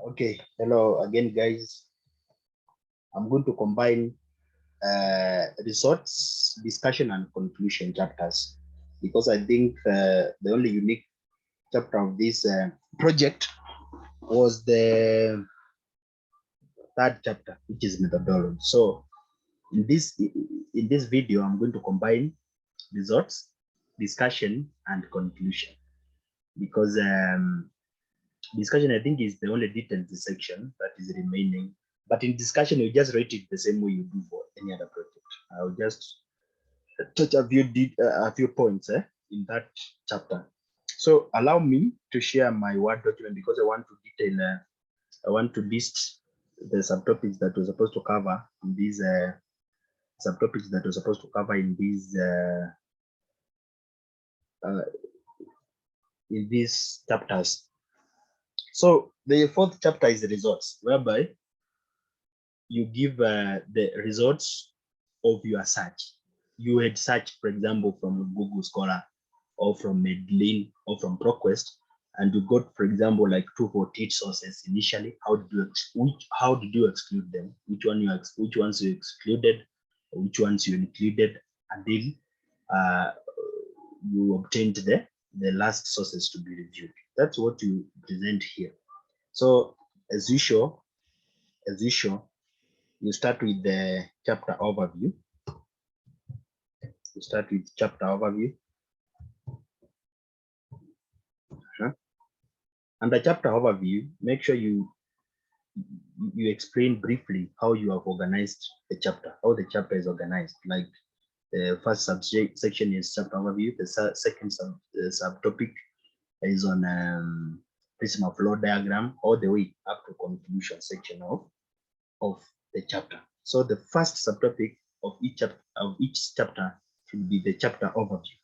Okay, hello again, guys. I'm going to combine results, discussion, and conclusion chapters because I think the only unique chapter of this project was the third chapter, which is methodology. So in this video, I'm going to combine results, discussion, and conclusion because discussion, I think, is the only detailed section that is remaining. But in discussion, you just write it the same way you do for any other project. I'll just touch a few points in that chapter. So allow me to share my Word document because I want to detail. I want to list the subtopics that we're supposed to cover in these subtopics that we're supposed to cover in these chapters. So the fourth chapter is the results, whereby you give the results of your search. You had searched, for example, from Google Scholar or from Medlin or from ProQuest, and you got, for example, like 248 sources initially. How did you exclude them? Which ones you excluded, or which ones you included, until you obtained the last sources to be reviewed. That's what you present here. So as usual, you start with the chapter overview. You start with chapter overview. Under chapter overview, make sure you explain briefly how you have organized the chapter, how the chapter is organized. Like the first subject section is chapter overview. The second subtopic is on PRISMA flow diagram, all the way up to conclusion section of the chapter. So the first subtopic of each chapter should be the chapter overview.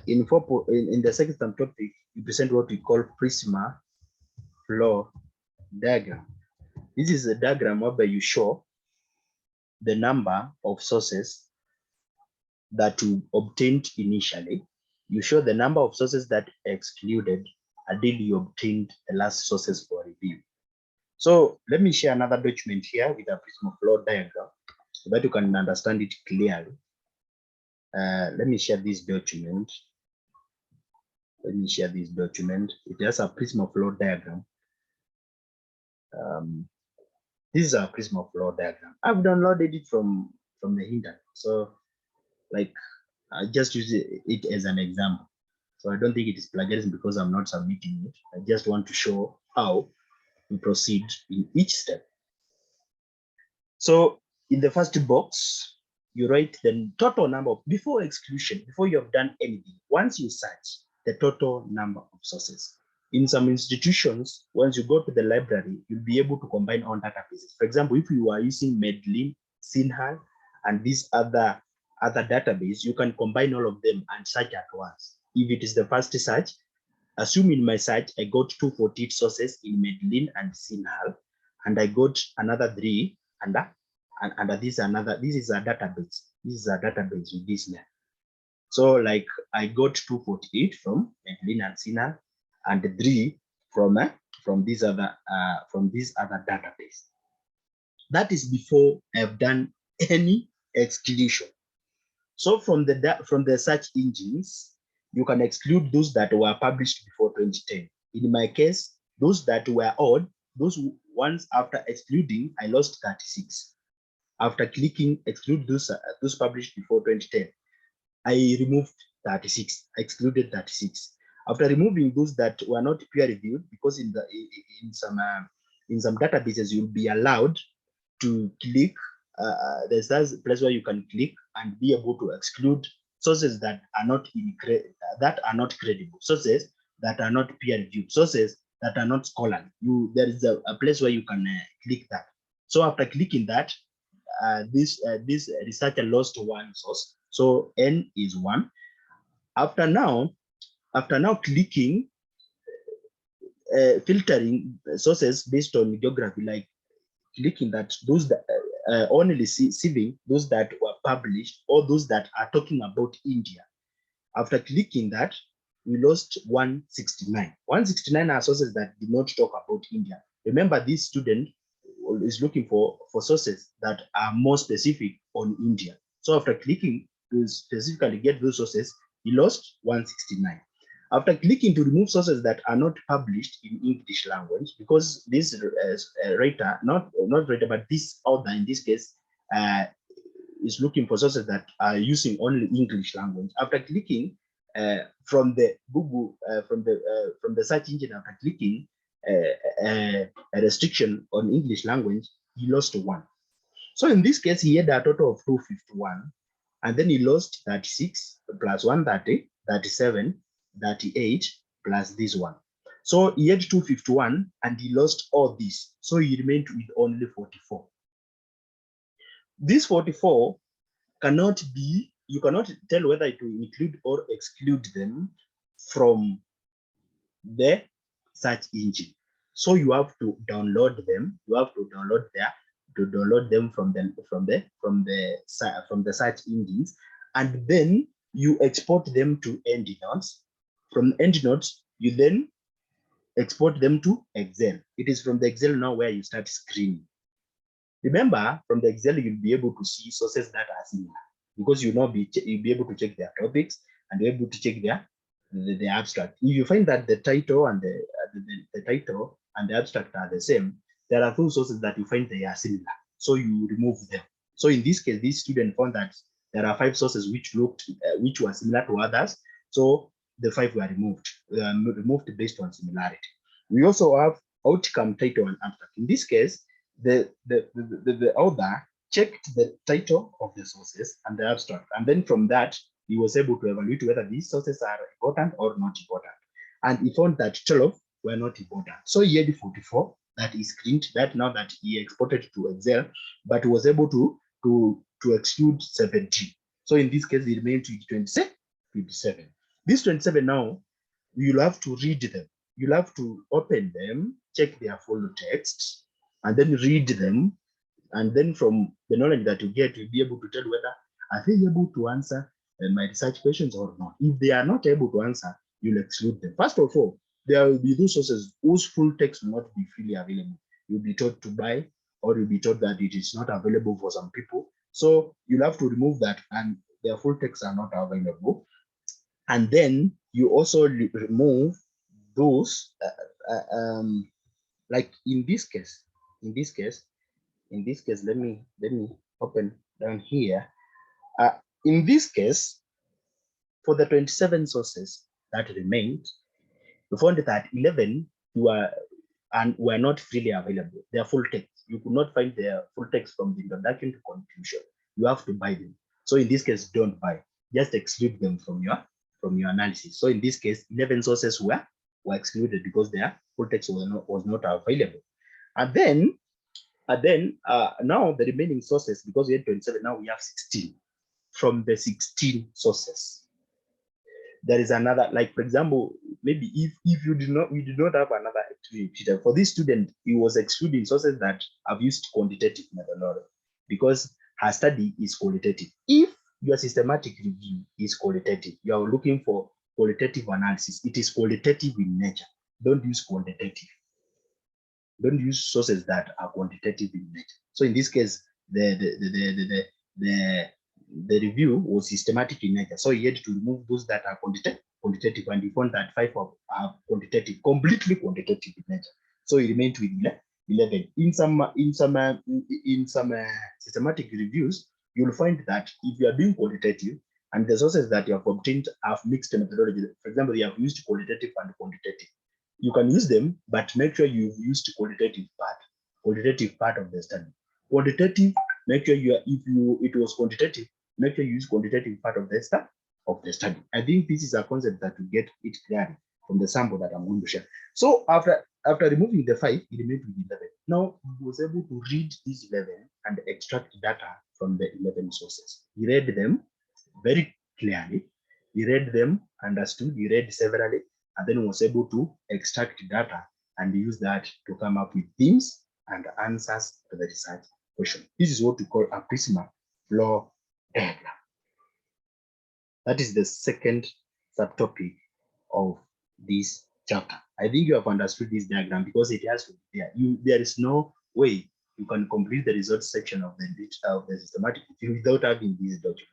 In the second subtopic, you present what we call PRISMA flow diagram. This is a diagram whereby you show the number of sources that you obtained initially. You show the number of sources that excluded until you obtained the last sources for review. So let me share another document here with a PRISMA flow diagram so that you can understand it clearly. Let me share this document. It has a PRISMA flow diagram. This is a PRISMA flow diagram. I've downloaded it from the internet. So like I just use it as an example. So I don't think it is plagiarism because I'm not submitting it. I just want to show how we proceed in each step. So in the first box, you write the total number of, before exclusion, before you have done anything, once you search the total number of sources. In some institutions, once you go to the library, you'll be able to combine all databases. For example, if you are using Medlin, Sinhal, and these other database, you can combine all of them and search at once. If it is the first search, assume in my search, I got 248 sources in Medlin and Sinhal, and I got another 3 under this is a database. This is a database with this name. So like I got 248 from Medlin and Sinhal, and 3 from this other database. That is before I've done any exclusion. So from the search engines, you can exclude those that were published before 2010. In my case, those that were odd, those ones after excluding, I lost 36. After clicking exclude those published before 2010, I removed 36. I excluded 36. After removing those that were not peer reviewed, because in some databases you'll be allowed to click. There's a place where you can click and be able to exclude sources that are not credible, sources that are not peer reviewed, sources that are not scholarly. There is a place where you can click that. So after clicking that, this researcher lost one source, so N is 1. After now clicking, filtering sources based on geography, like clicking that those that only receiving those that were published or those that are talking about India. After clicking that, we lost 169. 169 are sources that did not talk about India. Remember, this student is looking for sources that are more specific on India. So after clicking to specifically get those sources, he lost 169. After clicking to remove sources that are not published in English language, because this writer, not writer, but this author in this case, is looking for sources that are using only English language. After clicking from the Google, from the search engine, after clicking a restriction on English language, he lost 1. So in this case, he had a total of 251, and then he lost 36 plus 130, 37, 38 plus this one. So he had 251 and he lost all this. So he remained with only 44. This 44 cannot be, you cannot tell whether to include or exclude them from the search engine. So you have to download them. You have to download them from the search engines, and then you export them to EndNotes. From EndNotes, you then export them to Excel. It is from the Excel now where you start screening. Remember, from the Excel, you'll be able to see sources that are similar, because you'll be able to check their topics and you're able to check the abstract. If you find that the title and the title and the abstract are the same, there are two sources that you find they are similar, so you remove them. So in this case, this student found that there are 5 sources which were similar to others, so the 5 were removed based on similarity. We also have outcome, title, and abstract. In this case, the author checked the title of the sources and the abstract, and then from that he was able to evaluate whether these sources are important or not important, and he found that 12 were not important. So he had 44 that is screened, that now that he exported to Excel, but was able to exclude 17. So in this case, he remained with 27. These 27 now, you'll have to read them. You'll have to open them, check their full text, and then read them. And then from the knowledge that you get, you'll be able to tell whether are they able to answer my research questions or not. If they are not able to answer, you'll exclude them. First of all, there will be those sources whose full text will not be freely available. You'll be told to buy, or you'll be told that it is not available for some people. So you'll have to remove that, and their full texts are not available. And then you also remove those, like in this case, let me open down here. In this case, for the 27 sources that remained, we found that 11 were not freely available. Their full text, you could not find their full text from the introduction to conclusion. You have to buy them. So in this case, don't buy. Just exclude them from your analysis. So in this case, 11 sources were excluded because their full text was not available. And then now the remaining sources, because we had 27, now we have 16. From the 16 sources, there is another, like for example, maybe if we did not have another activity for this student, he was excluding sources that have used quantitative methodology because her study is qualitative. If your systematic review is qualitative, you are looking for qualitative analysis, it is qualitative in nature. Don't use quantitative. Don't use sources that are quantitative in nature. So in this case, the review was systematic in nature. So he had to remove those that are quantitative, and he found that 5 are quantitative, completely quantitative in nature. So he remained with 11. In some systematic reviews, you'll find that if you are doing qualitative and the sources that you have obtained have mixed methodology, for example, they have used qualitative and quantitative, you can use them, but make sure you've used qualitative part of the study. Quantitative, make sure it was quantitative, make sure you use quantitative part of the study. I think this is a concept that you get it clearly from the sample that I'm going to share. So after removing the 5, he remained with 11. Now he was able to read these 11 and extract data from the 11 sources. He read them very clearly. He read them, understood, he read severally, and then was able to extract data and use that to come up with themes and answers to the research question. This is what we call a PRISMA flow diagram. That is the second subtopic of this chapter. I think you have understood this diagram because it has to be there. There is no way you can complete the results section of the systematic review without having this document.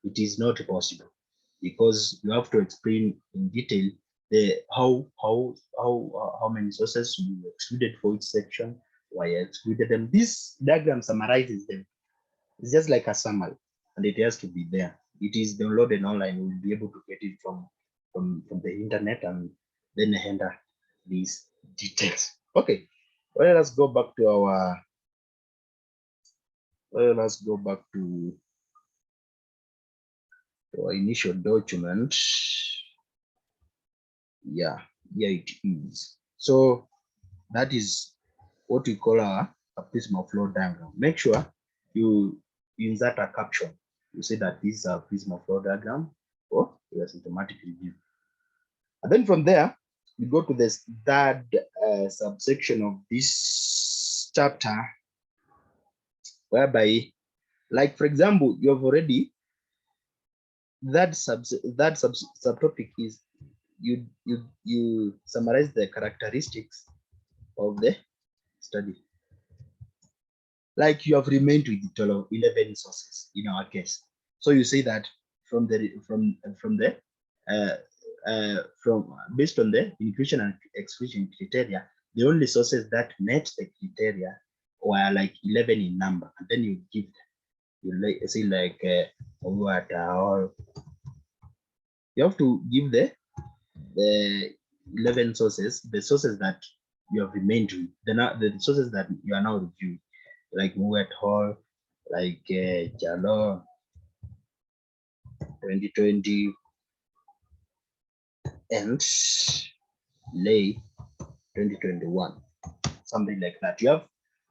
It is not possible because you have to explain in detail how many sources you excluded for each section, why you excluded them. This diagram summarizes them. It's just like a summary, and it has to be there. It is downloaded online. We'll be able to get it from the internet and then enter these details. Okay, well, let's go back to our. Well, let's go back to our initial document. Yeah, it is. So that is what we call a PRISMA flow diagram. Make sure you insert a caption. You say that this is a PRISMA flow diagram for your systematic review. And then from there, we go to the third subsection of this chapter, whereby, like for example, you have already that subtopic is you summarize the characteristics of the study. Like you have remained with 11 sources in our case. So you say that from based on the inclusion and exclusion criteria, the only sources that met the criteria were like 11 in number, and then you give you say like what or you have to give the 11 sources, the sources that you have remained with, the sources that you are now reviewing, like Wet Hall, like Jalo 2020, and Lay 2021, something like that. You have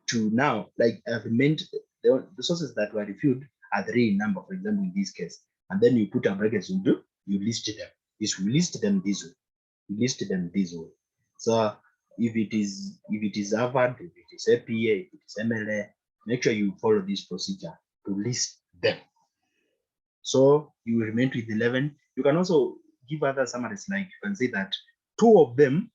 to now, like, remained the sources that were reviewed are 3 in number, for example, in this case, and then you put a bracket, you list them. You list them this way. You list them this way. So if it is Harvard, if it is APA, if it is MLA, make sure you follow this procedure to list them. So you remain with 11. You can also give other summaries, like you can say that 2 of them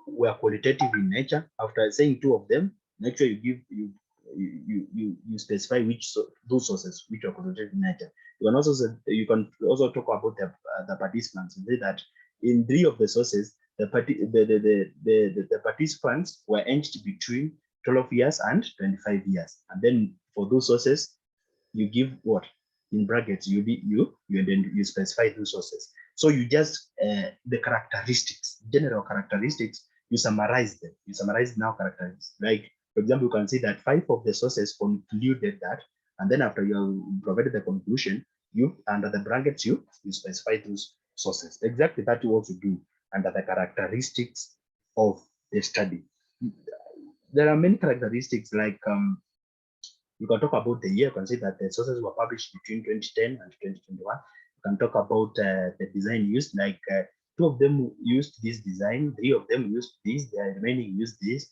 were qualitative in nature. After saying 2 of them, make sure you give you specify those sources which are qualitative in nature. You can also talk about the participants and say that in 3 of the sources, the participants were aged between 12 years and 25 years. And then for those sources, you give what? In brackets, and then you specify those sources. So you just the characteristics, general characteristics, you summarize them. You summarize now characteristics. Like, for example, you can see that 5 of the sources concluded that, and then after you provided the conclusion, you under the brackets you specify those sources. Exactly that you also do under the characteristics of the study. There are many characteristics, like you can talk about the year. You can say that the sources were published between 2010 and 2021. You can talk about the design used, like 2 of them used this design, 3 of them used this, the remaining used this.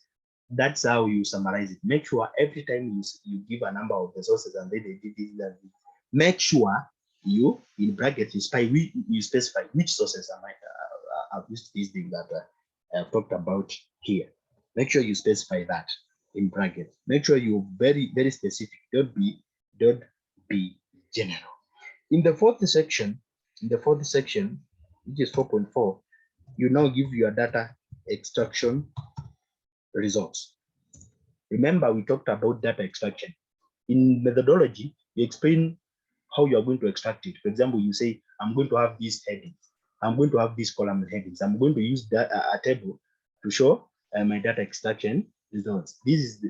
That's how you summarize it. Make sure every time you give a number of the sources and then they did this, make sure you, in brackets, you specify which sources have used these things that I've talked about here. Make sure you specify that in brackets. Make sure you're very, very specific. Don't be general. In the fourth section, which is 4.4, you now give your data extraction results. Remember, we talked about data extraction. In methodology, you explain how you are going to extract it. For example, you say, I'm going to have these headings. I'm going to have these column headings. I'm going to use a table to show my data extraction results. These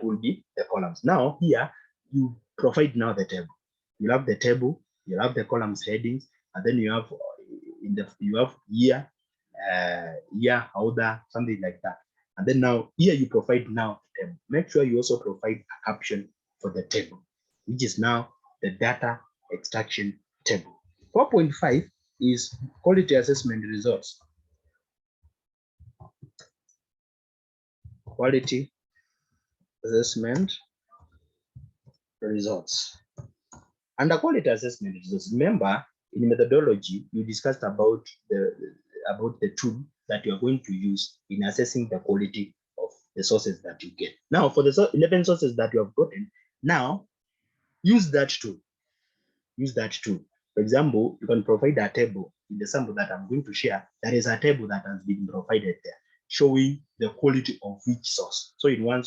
will be the columns. Now here you provide now the table. You have the table, you have the columns headings, and then you have year, order, something like that. And then now here you provide now the table. Make sure you also provide a caption for the table, which is now the data extraction table. 4.5 is quality assessment results. Quality assessment results. Under quality assessment results, remember in methodology, you discussed about the tool that you are going to use in assessing the quality of the sources that you get. Now, for the 11 sources that you have gotten, now use that tool. Use that tool. For example, you can provide a table in the sample that I'm going to share. There is a table that has been provided there showing the quality of each source. So in one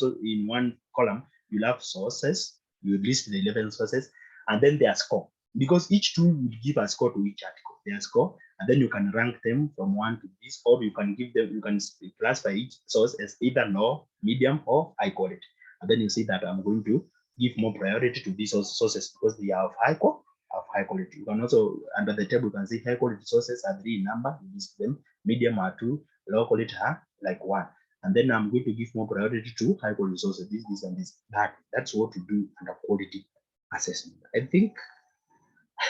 column, you'll have sources, you list the 11 sources, and then their score. Because each tool will give a score to each article, their score, and then you can rank them from 1 to this, or you can give them, you can classify each source as either low, medium, or high quality. And then you see that I'm going to give more priority to these sources because they are of high quality. You can also, under the table, you can see high quality sources are 3 in number, you list them, medium are 2, low quality are like 1. And then I'm going to give more priority to high quality sources, this, and this. That's what we do under quality assessment. I think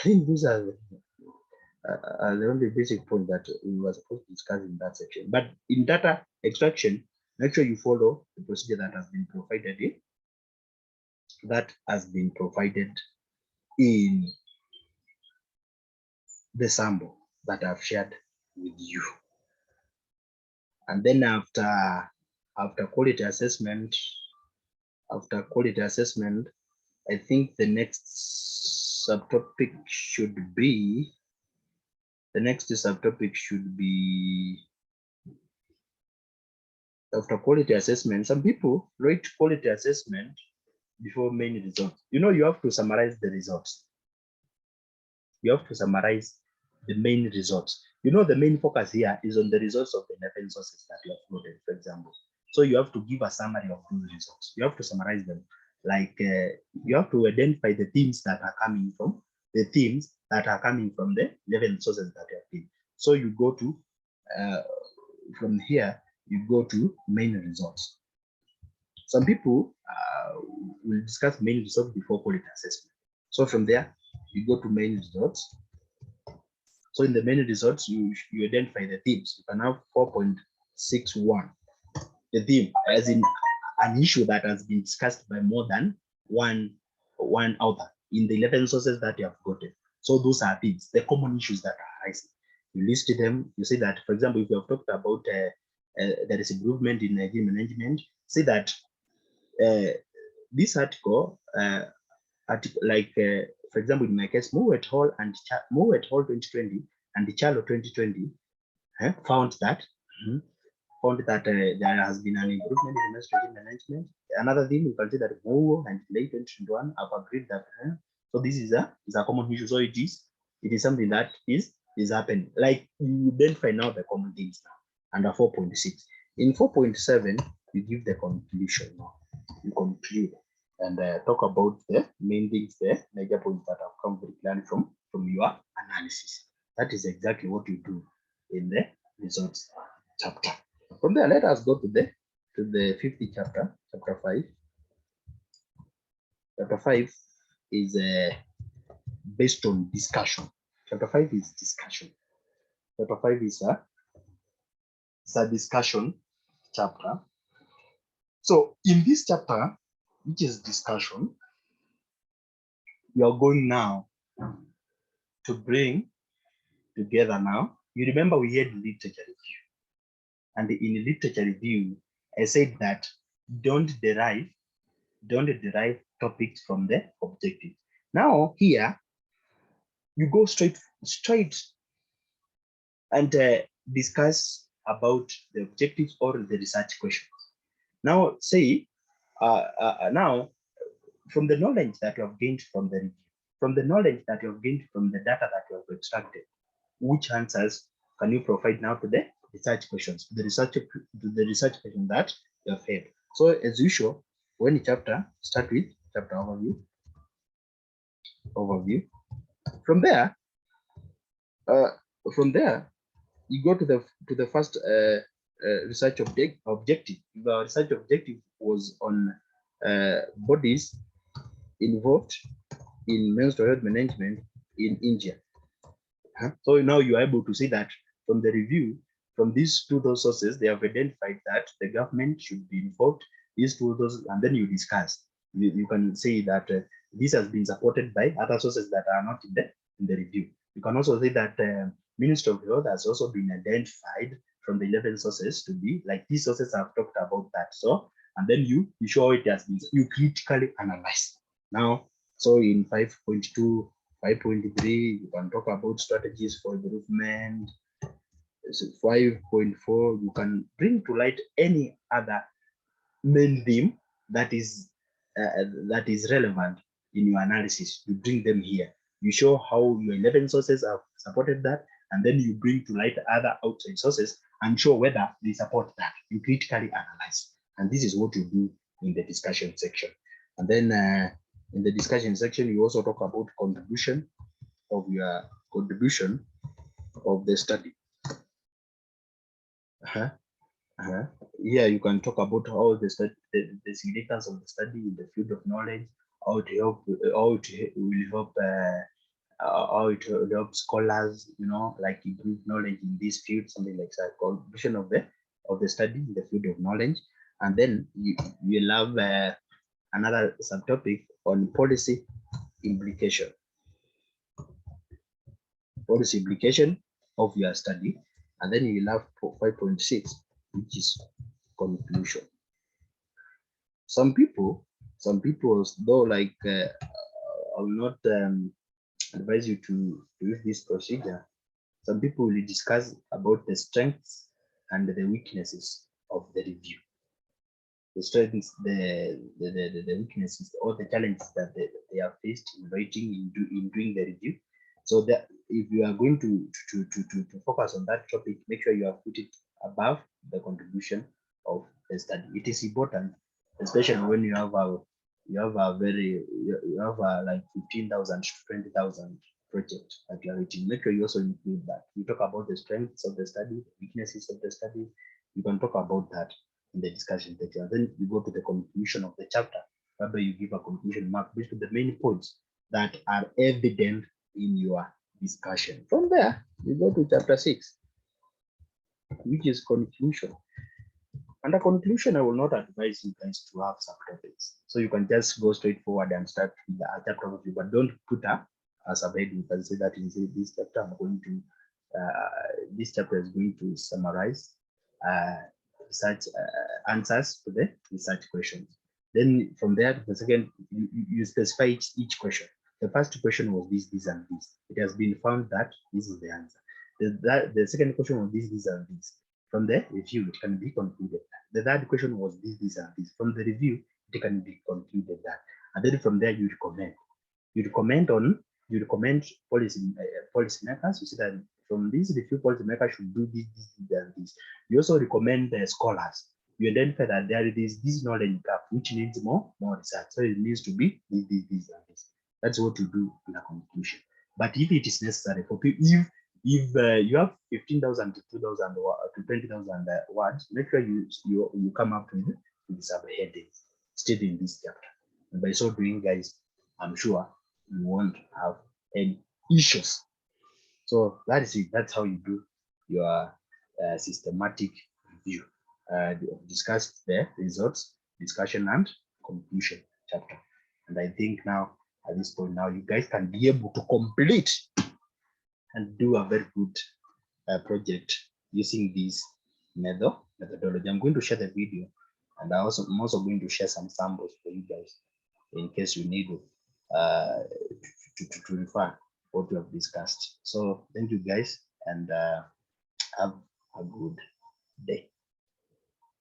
these are the only basic point that we were supposed to discuss in that section. But in data extraction, make sure you follow the procedure that has been provided in the sample that I've shared with you. And then after quality assessment, I think the next subtopic should be after quality assessment. Some people rate quality assessment before main results. You know, you have to summarize the results. You have to summarize the main results. You know, the main focus here is on the results of the 11 sources that you have loaded, for example. So you have to give a summary of those results. You have to summarize them. Like you have to identify the themes that are coming from the 11 sources that you have been. So you go to from here, you go to main results. Some people will discuss main results before quality assessment. So from there, you go to main results. So in the main results, you identify the themes. You can have 4.61. The theme, as in an issue that has been discussed by more than one author in the 11 sources that you have gotten. So those are themes, the common issues that are rising. You list them. You say that, for example, if you have talked about there is improvement in energy management, say that this article, for example, in my case, Moore et al. 2020 and the Charlo 2020 found that there has been an improvement in administrative management. Another thing, you can see that Moore and late 2021 have agreed that so this is a common issue. So it is something that is happening. Like you then find out the common things now under 4.6. In 4.7, you give the conclusion now. You conclude and talk about the main things, the major points that have come very clearly from your analysis. That is exactly what you do in the results chapter. From there, let us go to the 50th chapter, chapter 5. Chapter 5 is based on discussion. Chapter 5 is discussion. Chapter 5 is a discussion chapter. So in this chapter, which is discussion, we are going now to bring together now. You remember we had literature review. And in literature review, I said that don't derive topics from the objective. Now here, you go straight and discuss about the objectives or the research questions. Now say, now from the knowledge that you have gained from the review, from the knowledge that you have gained from the data that you have extracted, which answers can you provide now to the research questions, the research question that you have had? So as usual, when chapter, start with chapter overview. From there, you go to the first research objective. The research objective was on bodies involved in menstrual health management in India. So now you are able to see that from the review, from these those sources, they have identified that the government should be involved. These those, and then you discuss. You can say that this has been supported by other sources that are not in the review. You can also say that Ministry of Health has also been identified from the 11 sources to be like these sources have talked about that. So, and then you show it as this, you critically analyze. Now, so in 5.2, 5.3, you can talk about strategies for improvement. So 5.4, you can bring to light any other main theme that is relevant in your analysis. You bring them here. You show how your 11 sources have supported that, and then you bring to light other outside sources and show whether they support that. You critically analyze, and this is what you do in the discussion section. And then in the discussion section, you also talk about contribution of the study. Yeah, you can talk about how the significance of the study in the field of knowledge, how it will help how it will help scholars, like improve knowledge in this field, something like that. Contribution of the study in the field of knowledge. And then you'll have another subtopic on policy implication of your study. And then you'll have 5.6, which is conclusion. Some people, though, like I will not advise you to use this procedure. Some people will discuss about the strengths and the weaknesses of the review. The strengths, the weaknesses, or the challenges that they are faced in writing, in doing the review. So that if you are going to focus on that topic, make sure you have put it above the contribution of the study. It is important, especially when you have a like 15,000 to 20,000 project that you are writing. Make sure you also include that. You talk about the strengths of the study, weaknesses of the study. You can talk about that in the discussion section. Then you go to the conclusion of the chapter, whereby you give a conclusion mark based on the main points that are evident in your discussion. From there, you go to chapter 6, which is conclusion. Under conclusion, I will not advise you guys to have subtopics. So you can just go straight forward and start with the chapter review, but don't put a subheading. You can say that in this chapter, I'm going to, this chapter is going to summarize research answers to the research questions. Then from there, the second, you specify each question. The first question was this, and this. It has been found that this is the answer. The second question was this, and this. From the review, it can be concluded that. The third question was this, and this. From the review, it can be concluded that. And then from there, you recommend. You recommend policy makers. You see that from this review, policy makers should do this, and this. You also recommend the scholars. You identify that there is this knowledge gap which needs more research. So it needs to be this, and this. That's what you do in a conclusion. But if it is necessary for people, if you have 15,000 to 2,000 to 20,000 words, make sure you come up with subheadings stated in this chapter. And by so doing, guys, I'm sure you won't have any issues. So that is it. That's how you do your systematic review. Discuss the results, discussion, and conclusion chapter. And I think now, at this point now, you guys can be able to complete and do a very good project using this methodology. I'm going to share the video, and I'm also going to share some samples for you guys in case you need to refer what we have discussed. So thank you guys, and have a good